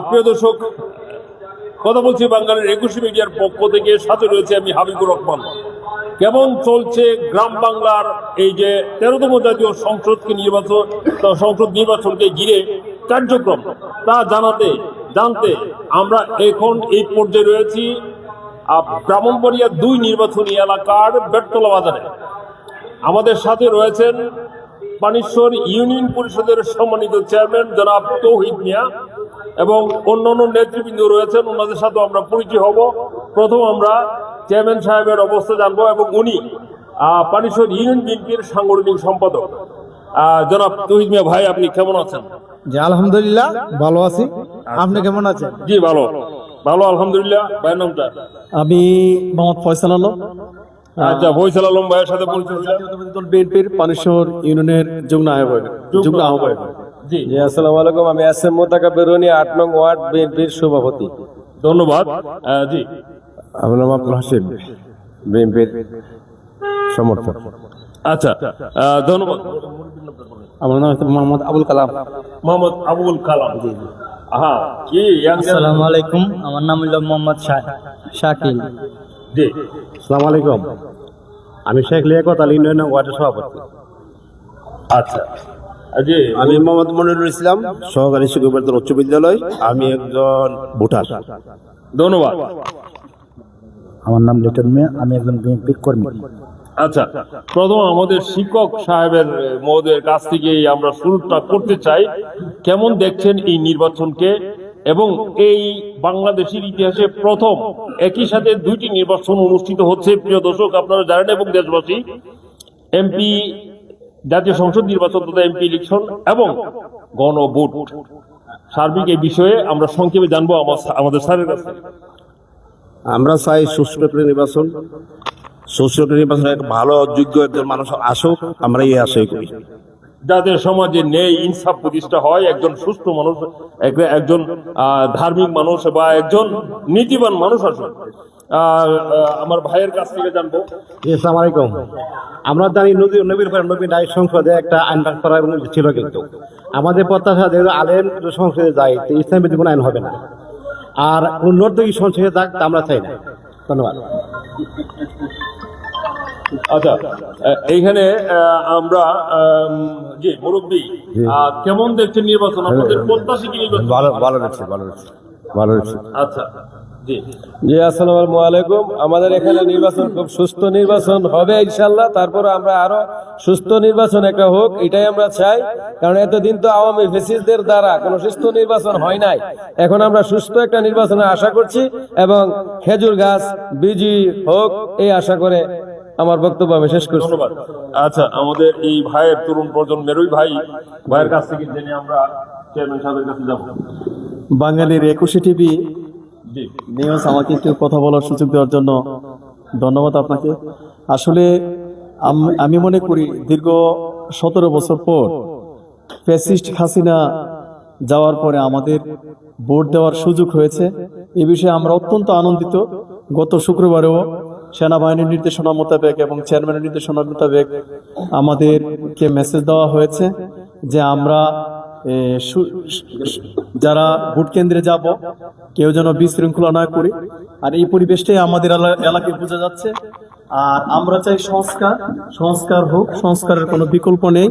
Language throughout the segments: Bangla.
প্রিয় দর্শক, কথা বলছি বাঙালির 21 মিডিয়ার পক্ষ থেকে, সাথে রয়েছে আমি হাবিবুর রহমান। কেমন চলছে গ্রাম বাংলার এই যে 13তম জাতীয় সংসদ নির্বাচনকে ঘিরে কার্যক্রম, তা জানতে আমরা এখন এই পর্যায়ে রয়েছি ব্রাহ্মণবাড়িয়া 2 নির্বাচনী এলাকার বেড়তলা বাজারে। আমাদের সাথে রয়েছেন পানিশ্বর ইউনিয়ন পরিষদের সম্মানিত চেয়ারম্যান জনাব তৌহিদ মিয়া এবং অন্যান্য নেতৃবৃন্দ রয়েছেন, ওনাদের সাথে আমরা পরিচয় হব। প্রথম আমরা চেয়ারম্যান সাহেবের অবস্থা জানবো এবং উনি পানিশ্বর ইউনিয়ন বিএনপির সাংগঠনিক সম্পাদক জনাব তৌহিদ মিয়া। ভাই, আপনি কেমন আছেন? জি আলহামদুলিল্লাহ ভালো আছি, আপনি কেমন আছেন? জি ভালো আলহামদুলিল্লাহ। ভাইয়ের নামটা? আমি মোহাম্মদ ফয়সাল আলম। আচ্ছা, ফয়সাল আলম ভাইয়ের সাথে পরিচয়। বিএনপির পানিশ্বর ইউনিয়নের যুগ্ম আহ্বায়ক। জি, আসসালামু আলাইকুম, আমি এসএম মোতাকাব্বির 8 নং ওয়ার্ড বিএনপির সভাপতি। ধন্যবাদ। জি, আমার নাম আব্দুল হাসিব, বিএনপির সমর্থক। আচ্ছা, ধন্যবাদ। আমার নাম মোহাম্মদ আবুল কালাম। মোহাম্মদ আবুল কালাম। জি, হ্যাঁ। কি? আসসালামু আলাইকুম, আমার নাম হলো মোহাম্মদ শাকিল। জি, আসসালামু আলাইকুম, আমি শেখ লিয়াকত আলী ইউনিয়ন ওয়ার্ডের সভাপতি। আচ্ছা। জি, আমি মোহাম্মদ মনিরুল ইসলাম, সহকারী শিক্ষক বেতন উচ্চ বিদ্যালয়। আমি একজন ভোটার। ধন্যবাদ। আমার নাম লিটন মিয়া, আমি একজন বিএনপির কর্মী। আচ্ছা, প্রথম আমাদের শিক্ষক সাহেবের মহোদয়ের কাছ থেকে আমরা শুরুটা করতে চাই। কেমন দেখছেন এই নির্বাচনকে, এবং এই বাংলাদেশের ইতিহাসে প্রথম একই সাথে 2টি নির্বাচন অনুষ্ঠিত হচ্ছে? প্রিয় দর্শক, আপনারা জানেন এবং দেশবাসী, এমপি জাতীয় সংসদ নির্বাচন তথা এমপি ইলেকশন এবং গণভোট, সার্বিক এই বিষয়ে আমরা সংক্ষেপে জানবো আমাদের স্যারের কাছে। আমরা চাই সুষ্ঠু নির্বাচন, এক ভালো যোগ্য একজন মানুষ আসুক, আমরা এই আশাই করি। যাদের সমাজে নেই ইনসাফ প্রতিষ্ঠা হয়, একজন সুস্থ মানুষ, একজন ধার্মিক মানুষ বা একজন নীতিবান মানুষ আসুক। আমার ভাইয়ের কাছ থেকে জানবো। আসসালামু আলাইকুম। আমরা জানি নবীর নারী সংসদে একটা আইন পাস করা ছিল, কিন্তু আমাদের প্রত্যাশা যে আলেম সংসদে যায়, ইসলামের কোনো আইন হবে না, আর কোন নর্তকী সংসদে যাক তা আমরা চাই না। ধন্যবাদ। আচ্ছা, এইখানে আমরা জি মুরব্বী, কেমন দেখছেন নির্বাচন? আপনাদের প্রত্যাশা কি নির্বাচন? ভালো হচ্ছে। আচ্ছা, জি জি, আসসালামু আলাইকুম। আমাদের এখানে নির্বাচন খুব সুস্থ নির্বাচন হবে ইনশাআল্লাহ। তারপরে আমরা আরো সুস্থ নির্বাচন একটা হোক, এটাই আমরা চাই। কারণ এতদিন তো আওয়ামী ফ্যাসিস্টদের দ্বারা কোনো সুস্থ নির্বাচন হয় নাই। এখন আমরা সুস্থ একটা নির্বাচনের আশা করছি এবং খেজুর গাছ বিজয়ী হোক, এই আশা করে আমার বক্তব্য আমি শেষ করছি। ধন্যবাদ। আচ্ছা, আমাদের এই ভাইয়ের তরুণ প্রজন্মের ভাইয়ের কাছ থেকে জেনে আমরা চেয়ারম্যান সাহেবের কাছে যাব। বাঙালির 21 টিভি নিউজ আমাকে একটু কথা বলার সুযোগ দেওয়ার জন্য ধন্যবাদ আপনাকে। আসলে আমি মনে করি দীর্ঘ 17 বছর পর ফ্যাসিস্ট হাসিনা যাওয়ার পরে আমাদের ভোট দেওয়ার সুযোগ হয়েছে। এ বিষয়ে আমরা অত্যন্ত আনন্দিত। গত শুক্রবারেও সেনাবাহিনীর নির্দেশনা মোতাবেক এবং চেয়ারম্যানের নির্দেশনা মোতাবেক আমাদেরকে মেসেজ দেওয়া হয়েছে যে আমরা যারা ভোট কেন্দ্রে যাব কেউ যেন বিশৃঙ্খলা না করি। আর এই পরিবেশটাই আমাদের এলাকায় বোঝা যাচ্ছে। আর আমরা চাই সংস্কার হোক, সংস্কারের কোনো বিকল্প নেই।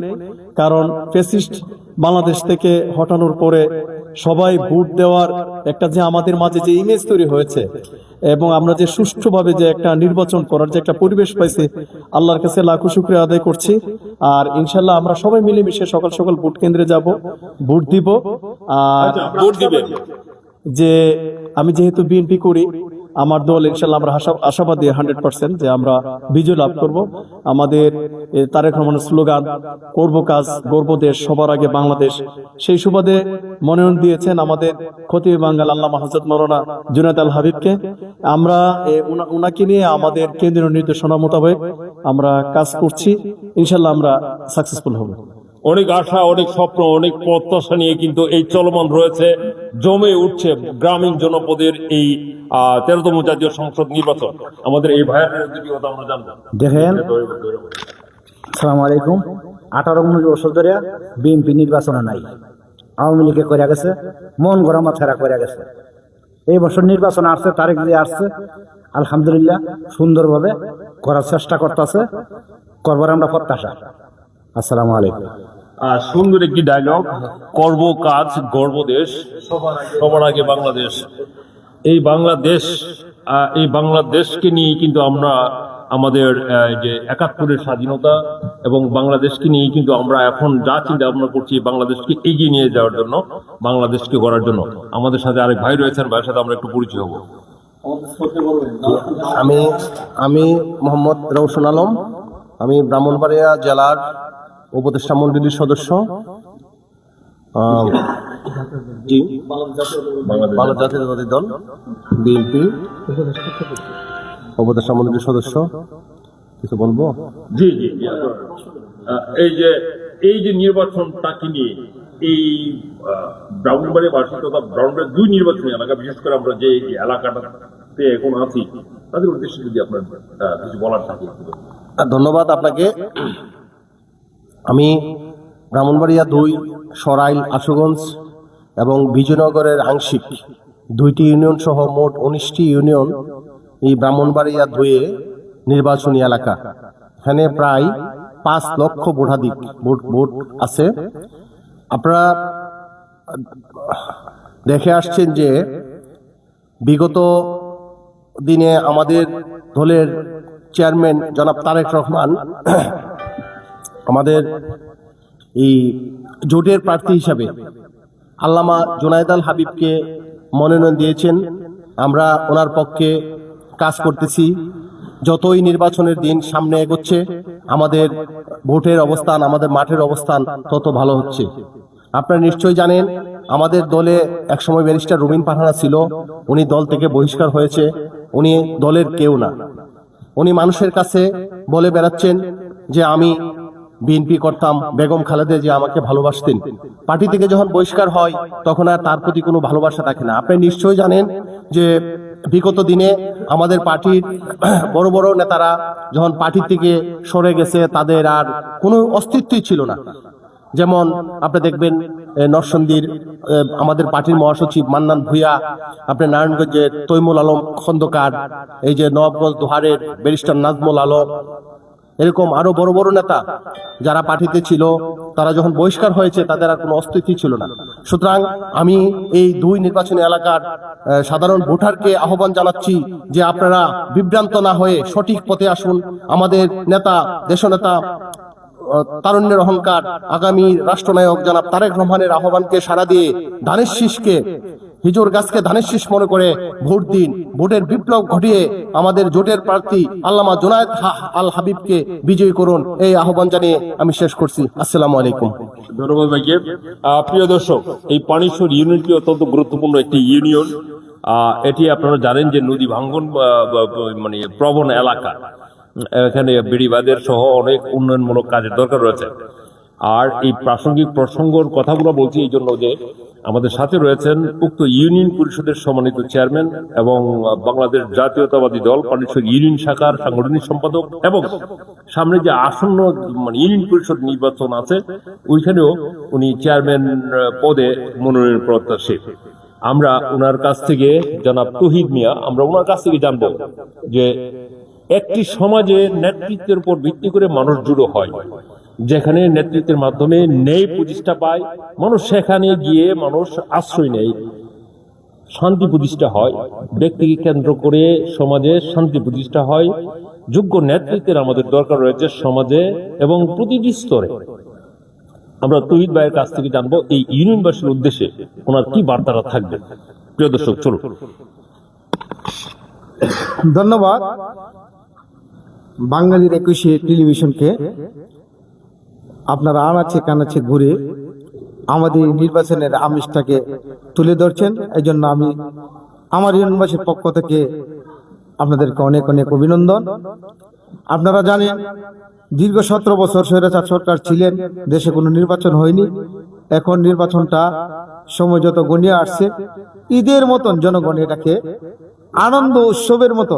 কারণ ফ্যাসিস্ট বাংলাদেশ থেকে হটানোর পরে সবাই ভোট দেওয়ার একটা যে আমাদের মাঝে যে ইমেজ তৈরি হয়েছে এবং আমরা যে সুষ্ঠুভাবে যে একটা নির্বাচন করার যে একটা পরিবেশ পাইছি, আল্লাহর কাছে লাখো শুকরিয়া আদায় করছি। আর ইনশাল্লাহ আমরা সবাই মিলেমিশে সকাল সকাল ভোট কেন্দ্রে যাব, ভোট দিব। আর ভোট দিবেন যে আমি যেহেতু বিএনপি করি, আমার দল ইনশাল্লাহ আমরা আশাবাদী 100% যে আমরা বিজয় লাভ করব। আমাদের তারেক রহমানের স্লোগান করব কাজ গর্ব দেশ সবার আগে বাংলাদেশ, সেই সুবাদে মনোনয়ন দিয়েছেন আমাদের খতিবে বাঙ্গাল আল্লামা হযরত মাওলানা জুনায়েদ আল হাবিবকে। আমরা উনাকে নিয়ে আমাদের কেন্দ্রীয় নির্দেশনা মোতাবেক আমরা কাজ করছি। ইনশাল্লাহ আমরা সাকসেসফুল হব। অনেক আশা, অনেক স্বপ্ন, অনেক প্রত্যাশা নিয়ে কিন্তু এই চলমান রয়েছে, জমে উঠছে গ্রামীণ জনপদের এই 13তম জাতীয় সংসদ নির্বাচন। আমাদের এই ভাইয়ের দুটি কথা আমরা জানবো। দেখেন, আসসালামু আলাইকুম। 18-19 বছর ধরে বিএনপি নির্বাচনে নাই, আওয়ামী লীগে করে গেছে, মন গড়া মাথারা করে গেছে। এই বছর নির্বাচন আসছে, তারিখ দিয়ে আসছে, আলহামদুলিল্লাহ সুন্দরভাবে করার চেষ্টা করতেছে, করবার আমরা প্রত্যাশা। আসসালামু আলাইকুম। সুন্দর একটি ডায়লগ, করব কাজ গর্ব দেশ, সবার আগে বাংলাদেশ। এই বাংলাদেশকে নিয়ে কিন্তু আমরা আমাদের যে ৭১-এর স্বাধীনতা এবং বাংলাদেশকে নিয়ে কিন্তু আমরা এখন যা চিন্তা ভাবনা করছি বাংলাদেশকে এগিয়ে নিয়ে যাওয়ার জন্য, বাংলাদেশকে গড়ার জন্য। আমাদের সাথে আরেক ভাই রয়েছেন, ভাইয়ের সাথে আমরা একটু পরিচয় হবো। আমি মোহাম্মদ রওশন আলম, আমি ব্রাহ্মণবাড়িয়া জেলার উপদেষ্টা মণ্ডলীর সদস্য, জি বাংলাদেশ জাতীয়তাবাদী দল বিএনপি উপদেষ্টা মণ্ডলীর সদস্য। কিছু বলবো? জি জি জি। এই যে নির্বাচনটাকে নিয়ে এই ব্রাহ্মণবাড়িয়াবাসী তথা ব্রাহ্মণবাড়িয়া ২ নির্বাচনী এলাকা, বিশেষ করে আমরা যে এলাকাটাতে এখন আছি, তাদের উদ্দেশ্যে যদি আপনার কিছু বলার থাকে। ধন্যবাদ আপনাকে। আমি ব্রাহ্মণবাড়িয়া ২, সরাইল, আশুগঞ্জ এবং বিজয়নগরের আংশিক ২টি ইউনিয়ন সহ মোট ১৯টি ইউনিয়ন এই ব্রাহ্মণবাড়িয়া ২-এ নির্বাচনী এলাকা। এখানে প্রায় ৫ লক্ষ ভোটাধিক ভোট আছে। আপনারা দেখে আসছেন যে বিগত দিনে আমাদের দলের চেয়ারম্যান জনাব তারেক রহমান আমাদের এই জোটের প্রার্থী হিসাবে আল্লামা জুনায়েদ আল হাবিবকে মনোনয়ন দিয়েছেন। আমরা ওনার পক্ষে কাজ করতেছি। যতই নির্বাচনের দিন সামনে এগোচ্ছে আমাদের ভোটের অবস্থান, আমাদের মাঠের অবস্থান তত ভালো হচ্ছে। আপনারা নিশ্চয়ই জানেন আমাদের দলে একসময় ব্যারিস্টার রুমিন পাঠানা ছিল, উনি দল থেকে বহিষ্কার হয়েছে। উনি দলের কেউ না। উনি মানুষের কাছে বলে বেড়াচ্ছেন যে আমি বিএনপি করতাম, বেগম খালেদা যে আমাকে ভালোবাসতেন। পার্টি থেকে যখন বহিষ্কার হয় তখন আর তার প্রতি কোনো ভালোবাসা থাকে না। আপনি নিশ্চয়ই জানেন যে বিগত দিনে আমাদের পার্টির বড় বড় নেতারা যখন পার্টি থেকে সরে গেছে তাদের আর কোনো অস্তিত্বই ছিল না। যেমন আপনি দেখবেন নরসিংদীর আমাদের পার্টির মহাসচিব মান্নান ভূঁইয়া, আপনি নারায়ণগঞ্জের তৈমুল আলম খন্দকার, এই যে নবাবগঞ্জ দোহারের ব্যারিস্টার নাজমুল আলম, এরকম আরো বড় বড় নেতা যারা পার্টিতে ছিল তারা যখন বহিষ্কার হয়েছে তাদের আর কোনো অস্তিত্বই ছিল না। সুতরাং আমি এই ২ নির্বাচনী এলাকার সাধারণ ভোটারকে আহ্বান জানাচ্ছি যে আপনারা বিভ্রান্ত না হয়ে সঠিক পথে আসুন। আমাদের নেতা, দেশনেতা, তারুণ্যের অহংকার, আগামী রাষ্ট্রনায়ক জনাব তারেক রহমানের আহ্বানকে সাড়া দিয়ে ধানের শীষকে, হিজুর গাছকে ধানের শীষ মনে করে ভোট দিন। ভোটের বিপ্লব ঘটিয়ে আমাদের জোটের প্রার্থী আল্লামা জুনায়েদ আল হাবিবকে বিজয়ী করুন। এই আহ্বান জানিয়ে আমি শেষ করছি। আসসালামু আলাইকুম। ধন্যবাদ ভাইকে। প্রিয় দর্শক, এই পানিশ্বর ইউনিয়নটি অত্যন্ত গুরুত্বপূর্ণ একটি ইউনিয়ন। এটি আপনারা জানেন যে নদী ভাঙ্গন মানে প্রবণ এলাকা। এখানে বেড়িবাঁধের সহ অনেক উন্নয়নমূলক কাজের দরকার রয়েছে। আর এই প্রাসঙ্গিক প্রসঙ্গর কথাগুলো বলছি এই জন্য যে আমাদের সাথে রয়েছেন উক্ত ইউনিয়ন পরিষদের সম্মানিত চেয়ারম্যান এবং বাংলাদেশ জাতীয়তাবাদী দল পানিশ্বর ইউনিয়ন শাখার সাংগঠনিক সম্পাদক, এবং সামনে যে আসন্ন মানে ইউনিয়ন পরিষদ নির্বাচন আছে ওইখানেও উনি চেয়ারম্যান পদে মনোনয়ন প্রত্যাশী। আমরা ওনার কাছ থেকে, জনাব তৌহিদ মিয়া, আমরা ওনার কাছ থেকে জানবো যে একটি সমাজে নেতৃত্বের উপর ভিত্তি করে মানুষ জুড়ো হয়। যেখানে নেতৃত্বের মাধ্যমে ন্যায় প্রতিষ্ঠা পায় মানুষ, সেখানে গিয়ে মানুষ আশ্রয় নেয়, শান্তি প্রতিষ্ঠা হয়। ব্যক্তিকে কেন্দ্র করে সমাজে শান্তি প্রতিষ্ঠা হয়। যোগ্য নেতৃত্বের আমাদের দরকার রয়েছে সমাজে এবং প্রতিটি স্তরে। আমরা তৌহিদ ভাইয়ের কাছ থেকে জানবো এই ইউনিয়নবাসীর উদ্দেশ্যে ওনার কি বার্তাটা থাকবে। প্রিয় দর্শক, চলুন। ধন্যবাদ বাঙালির ২১শে টেলিভিশনকে। আপনারা আনাচে কানাচে ঘুরে আমাদের নির্বাচনের আমিষটাকে তুলে ধরছেন। এই জন্য আমি আমার ইউনিয়নবাসীর পক্ষ থেকে আপনাদেরকে অনেক অনেক অভিনন্দন। আপনারা জানেন দীর্ঘ ১৭ বছর স্বৈরাচার সরকার ছিলেন, দেশে কোনো নির্বাচন হয়নি। এখন নির্বাচনটা সময় যত গনিয়ে আসছে, ঈদের মতন জনগণ এটাকে আনন্দ উৎসবের মতো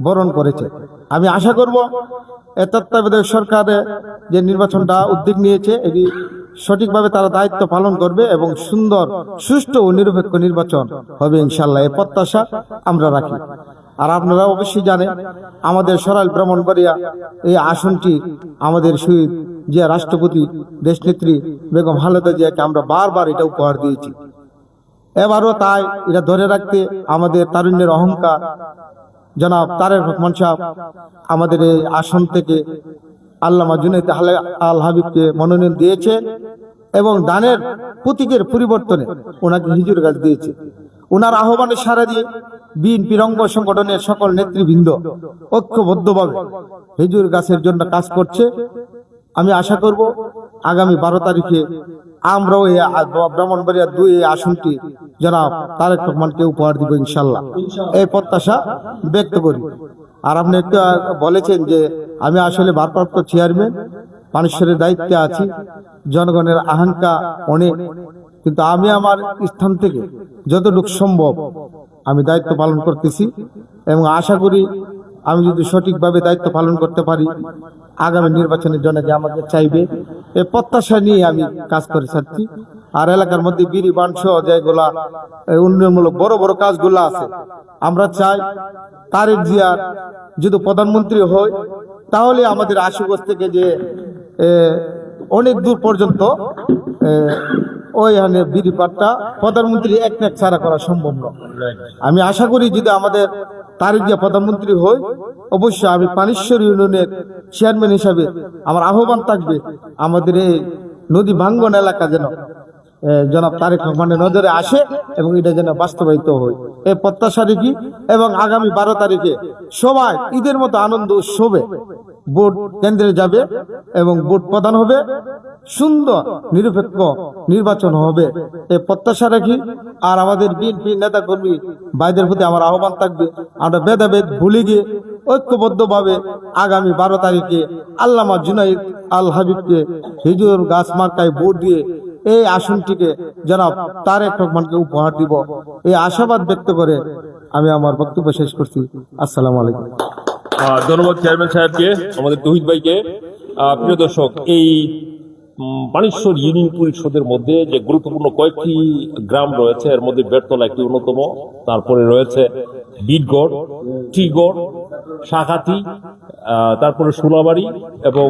বরণ করেছে। আমি আশা করব তত্ত্বাবধায়ক সরকারে যে নির্বাচনটা উদ্যোগ নিয়েছে এটি সঠিকভাবে তারা দায়িত্ব পালন করবে এবং সুন্দর সুষ্ঠু ও নিরপেক্ষ নির্বাচন হবে ইনশাল্লাহ, এই প্রত্যাশা আমরা রাখি। আর আপনারা অবশ্যই জানেন আমাদের সরাইল ব্রাহ্মণবাড়িয়া এই আসনটি আমাদের শহীদ জিয়া রাষ্ট্রপতি দেশনেত্রী বেগম খালেদা জিয়াকে আমরা বারবার এটা উপহার দিয়েছি। এবারও তাই এটা ধরে রাখতে আমাদের তারুণ্যের অহংকার জনাব তারেক রহমান সাহেব আমাদের এই আসন থেকে আল্লামা জুনায়েদ আল হাবিবকে মনোনয়ন দিয়েছে এবং দানের প্রতীকের পরিবর্তনে ওনাকে হিজুর গাছ দিয়েছে। ওনার আহ্বানে সাড়া দিয়ে বিএনপির অঙ্গ সংগঠনের সকল নেতৃবৃন্দ ঐক্যবদ্ধভাবে হিজুর গাছের জন্য কাজ করছে। আমি আশা করব আগামী 12 তারিখে আমরাও এই ব্রাহ্মণবাড়িয়া 2 এই আসনটি জনাব তারেক রহমানকে উপহার দিব ইনশাল্লাহ, এই প্রত্যাশা ব্যক্ত করি। আর আপনি একটু বলেছেন যে আমি আসলে ভারপ্রাপ্ত চেয়ারম্যান, মানুষের দায়িত্বে আছি, জনগণের আকাঙ্ক্ষা অনেক, কিন্তু আমি আমার স্থান থেকে যতটুকু সম্ভব আমি দায়িত্ব পালন করতেছি এবং আশা করি আমি যদি সঠিকভাবে দায়িত্ব পালন করতে পারি আগামী নির্বাচনের জন্য যে আমাকে চাইবে, এই প্রত্যাশা নিয়ে আমি কাজ করে যাচ্ছি। আর এলাকার মধ্যে বিড়ি বাণিজ্য যেগুলা উন্নয়নমূলক বড় বড় কাজগুলো আছে, আমরা চাই তারেক জিয়া যদি প্রধানমন্ত্রী হয় তাহলে আমাদের আশুগঞ্জ থেকে যে অনেক দূর পর্যন্ত ওই বিড়ি পাট্টা প্রধানমন্ত্রী এক ছাড়া করা সম্ভব নয়। আমি আশা করি যদি আমাদের তারেক জিয়া প্রধানমন্ত্রী হয় অবশ্যই আমি পানিশ্বর ইউনিয়নের চেয়ারম্যান হিসাবে আমার আহ্বান থাকবে আমাদের এই নদী ভাঙ্গন এলাকা যেন জনাব তারেক রহমানের নজরে আসে এবং এটা যেন বাস্তবায়িত হয়, এই প্রত্যাশা রেখি। এবং আগামী 12 তারিখে সবাই ঈদের মতো আনন্দ উৎসবে ভোট কেন্দ্রে যাবে এবং ভোট প্রদান হবে, সুন্দর নিরপেক্ষ নির্বাচন হবে, এই প্রত্যাশা রাখি। আর আমাদের বিএনপি নেতা কর্মী ভাইদের প্রতি আমার আহ্বান থাকবে আমরা ভেদাভেদ ভুলে গিয়ে ঐক্যবদ্ধভাবে আগামী 12 তারিখে আল্লামা জুনায়েদ আল হাবিবকে হিজুর গাছ মার্কায় ভোট দিয়ে এই আসনটিকে জনাব তারেক রহমানকে উপহার দিব, এই আশাবাদ ব্যক্ত করে আমি আমার বক্তব্য শেষ করছি। আসসালামু আলাইকুম। ধন্যবাদ চেয়ারম্যান সাহেবকে, আমাদের তৌহিদ ভাইকে। প্রিয় দর্শক, এই পানিশ্বর ইউনিয়ন পরিষদের মধ্যে যে গুরুত্বপূর্ণ কয়েকটি গ্রাম রয়েছে এর মধ্যে বেড়তলা একটি অন্যতম, তারপরে রয়েছে বিটগড়, টিগড়, শাখাতি, তারপরে সোলাবাড়ি এবং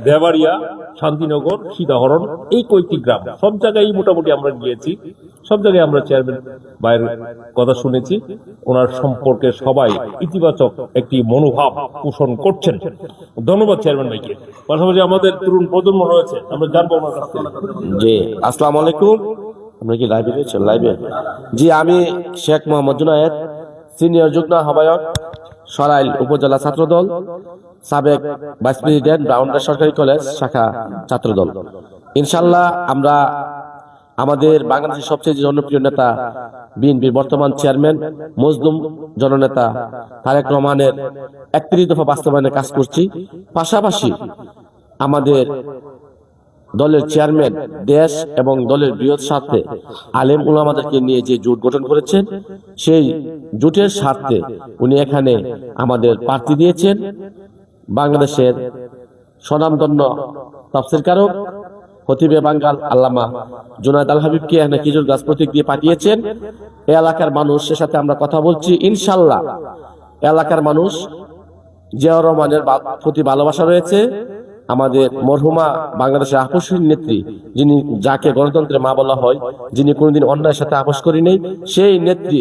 দেবাড়িয়া, শান্তিনগর, সীতাহরণ, এই কয়েকটি গ্রাম সব জায়গায় মোটামুটি আমরা গিয়েছি। সব জায়গায় আমরা চেয়ারম্যান ভাইয়ের কথা শুনেছি, ওনার সম্পর্কে সবাই ইতিবাচক একটি মনোভাব পোষণ করছেন। ধন্যবাদ চেয়ারম্যান ভাইকে। পাশাপাশি আমাদের তরুণ প্রজন্ম রয়েছে, আমরা জানবো ওনার কাছ থেকে। জি, আসসালামু আলাইকুম। আমরা কি লাইভে রয়েছেন? লাইভে। জি, আমি শেখ মোহাম্মদ জুনায়েদ, সিনিয়র যুগ্ম আহ্বায়ক, সরাইল উপজেলা ছাত্রদল, সাবেক ভাইস প্রেসিডেন্ট, ব্রাউন্ডার সরকারি কলেজ শাখা ছাত্রদল। ইনশাল্লাহ আমরা আমাদের বাংলাদেশের সবচেয়ে জনপ্রিয় নেতা বিএনপির বর্তমান চেয়ারম্যান মজলুম জননেতা তারেক রহমানের 31 দফা বাস্তবায়নের কাজ করছি। পাশাপাশি আমাদের দলের চেয়ারম্যান দেশ এবং দলের বৃহৎ স্বার্থে আলেম উলামাদেরকে নিয়ে যে জোট গঠন করেছেন, সেই জোটের স্বার্থে উনি এখানে আমাদের প্রার্থী দিয়েছেন বাংলাদেশের স্বনামধন্য তাফসীরকারক খতিবে বাঙ্গাল আল্লামা জুনায়েদ আল হাবিবকে এখানে খেজুর গাছ প্রতীক দিয়ে পাঠিয়েছেন। এই এলাকার মানুষের সাথে আমরা কথা বলছি, ইনশাল্লাহ এলাকার মানুষ জিয়াউর রহমানের প্রতি ভালোবাসা রয়েছে। আমাদের মরহুমা বাংলাদেশের আপোষহীন নেত্রী, যিনি যাকে গণতন্ত্রের মা বলা হয়, যিনি কোনোদিন অন্যায়ের সাথে আপোষ করেন নাই, সেই নেত্রী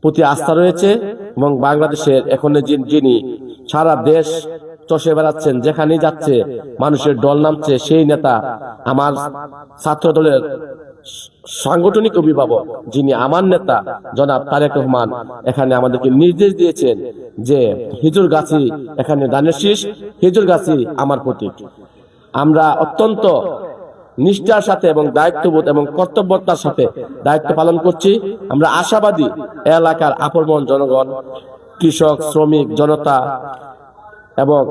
প্রতি আস্থা রয়েছে। এবং বাংলাদেশের এখন যিনি সারা দেশ চষে বেড়াচ্ছেন, যেখানেই যাচ্ছে মানুষের ডল নামছে, সেই নেতা আমার ছাত্র দলের সাংগঠনিক অভিভাবক, যিনি আমার নেতা জনাব তারেক রহমান, এখানে আমাদেরকে নির্দেশ দিয়েছেন যে হিজুর গাছি এখানে দানের শীষ, হিজুর গাছি আমার প্রতীক। আমরা অত্যন্ত নিষ্ঠার সাথে এবং দায়িত্ববোধ এবং কর্তব্যতার সাথে দায়িত্ব পালন করছি। আমরা আশাবাদী এলাকার আপন জনগণ, কৃষক, শ্রমিক, জনতা এবং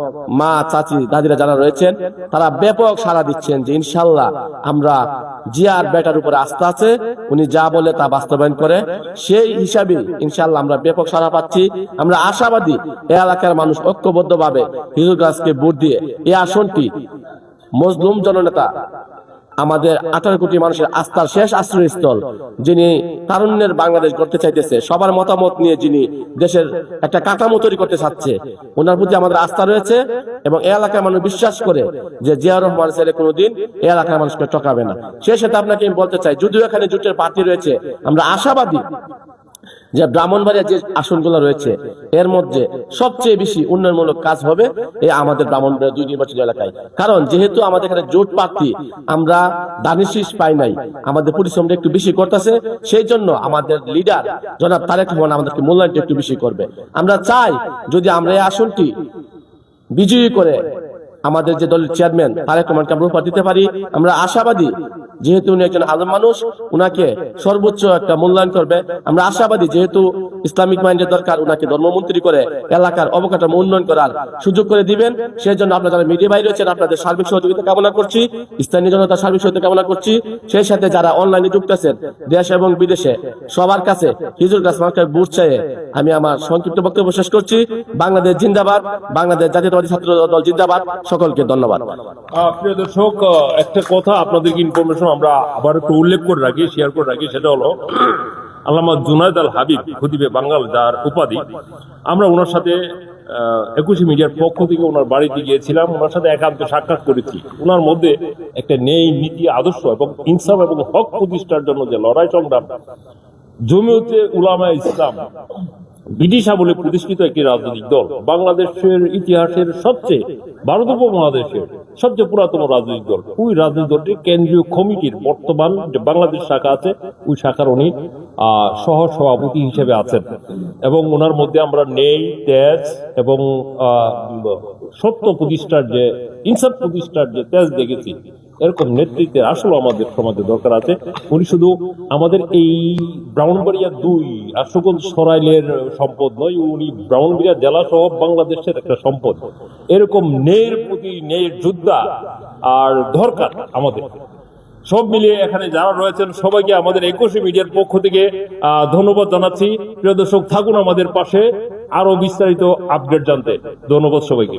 মা, চাচি, দাদিরা যারা রয়েছেন তারা ব্যাপক সাড়া দিচ্ছেন যে ইনশাল্লাহ আমরা জিয়ার বেটার উপরে আস্থা আছে, উনি যা বলে তা বাস্তবায়ন করে। সেই হিসাবে ইনশাল্লাহ আমরা ব্যাপক সাড়া পাচ্ছি। আমরা আশাবাদী এই এলাকার মানুষ ঐক্যবদ্ধভাবে হিজুর গাছকে ভোট দিয়ে এই আসনটি মজলুম জননেতা আমাদের 18 কোটি মানুষের আস্থার শেষ আশ্রয়স্থল, যিনি তারুণ্যের বাংলাদেশ গড়তে চাইতেছে, সবার মতামত নিয়ে যিনি দেশের একটা কাঠামো তৈরি করতে চাচ্ছে, ওনার প্রতি আমাদের আস্থা রয়েছে এবং এই এলাকার মানুষ বিশ্বাস করে যে জিয়াউর রহমান ছেলে কোনোদিন এই এলাকার মানুষকে ঠকাবে না। সেই সাথে আপনাকে আমি বলতে চাই, যদিও এখানে জোটের প্রার্থী রয়েছে, আমরা আশাবাদী যে ব্রাহ্মণবাড়িয়া যে আসনগুলো রয়েছে এর মধ্যে সবচেয়ে বেশি উন্নয়নমূলক কাজ হবে এই আমাদের ব্রাহ্মণবাড়িয়া 2 নির্বাচনী এলাকায়। কারণ যেহেতু আমাদের এখানে জোট প্রার্থী, আমরা দানের শীষ পাই নাই, আমাদের পরিশ্রমটা একটু বেশি করতেছে, সেই জন্য আমাদের লিডার জনাব তারেক রহমান আমাদেরকে মূল্যায়নটা একটু বেশি করবে। আমরা চাই যদি আমরা এই আসনটি বিজয়ী করে আমাদের যে দলের চেয়ারম্যান তারেক রহমানকে আমরা উপহার দিতে পারি, আমরা আশাবাদী যেহেতু উনি একজন আলেম মানুষ, উনাকে সর্বোচ্চ একটা মূল্যায়ন করবে। আমরা আশাবাদী যেহেতু ইসলামিক মাইন্ডের দরকার, উনাকে ধর্মমন্ত্রী করে এলাকার অবকাঠামো উন্নয়ন করার সুযোগ করে দিবেন। সেই জন্য আপনারা যারা মিডিয়া বাইরে রয়েছেন আপনাদের সার্বিক সহযোগিতা কামনা করছি, স্থানীয় জনতার সার্বিক সহযোগিতা কামনা করছি। সেই সাথে যারা অনলাইনে যুক্ত আছেন দেশ এবং বিদেশে, সবার কাছে হিজুর গাছ মার্কার বুট চাইয়ে আমি আমার সংক্ষিপ্ত বক্তব্য শেষ করছি। বাংলাদেশ জিন্দাবাদ, বাংলাদেশ জাতীয়তাবাদী ছাত্র দল জিন্দাবাদ। সকলকে ধন্যবাদ। প্রিয় দর্শক, একটা কথা আপনাদেরকে ইনফরমেশন আমরা আবার একটু উল্লেখ করে রাখি, শেয়ার করে রাখি, সেটা হলো আল্লামা জুনায়েদ আল হাবিব খতিবে বাঙ্গাল, যার উপাধি, আমরা ওনার সাথে 21 মিডিয়ার পক্ষ থেকে ওনার বাড়িতে গিয়েছিলাম, ওনার সাথে একান্ত সাক্ষাৎ করেছি। ওনার মধ্যে একটা ন্যায় নীতি আদর্শ এবং ইনসাফ এবং হক প্রতিষ্ঠার জন্য যে লড়াই সংগ্রাম, জমিয়তে উলামায়ে ইসলাম ব্রিটিশ আমলে প্রতিষ্ঠিত একটি রাজনৈতিক দল, বাংলাদেশের ইতিহাসের সবচেয়ে, ভারত উপমহাদেশের সবচেয়ে পুরাতন রাজনৈতিক দল। ওই রাজনৈতিক দলটির কেন্দ্রীয় কমিটির বর্তমান যে বাংলাদেশ শাখা আছে, ওই শাখার উনি সহ সভাপতি হিসেবে আছেন এবং ওনার মধ্যে আমরা নেই তেজ এবং সত্য প্রতিষ্ঠার যে, ইনসাফ প্রতিষ্ঠার যে তেজ দেখেছি। এরকম নেতৃত্বের আসলে আমাদের সমাজে দরকার আছে। উনি শুধু আমাদের এই ব্রাহ্মণবাড়িয়া 2 আশুগঞ্জ সরাইলের সম্পদ নয়, উনি ব্রাহ্মণবাড়িয়া জেলা সহ বাংলাদেশের একটা সম্পদ। এরকম ন্যায়ের প্রতি ন্যায়ের যোদ্ধা আর দরকার আমাদের। সব মিলিয়ে এখানে যারা রয়েছেন সবাইকে আমাদের 21 মিডিয়ার পক্ষ থেকে ধন্যবাদ জানাচ্ছি। প্রিয় দর্শক, থাকুন আমাদের পাশে আরো বিস্তারিত আপডেট জানতে। ধন্যবাদ সবাইকে।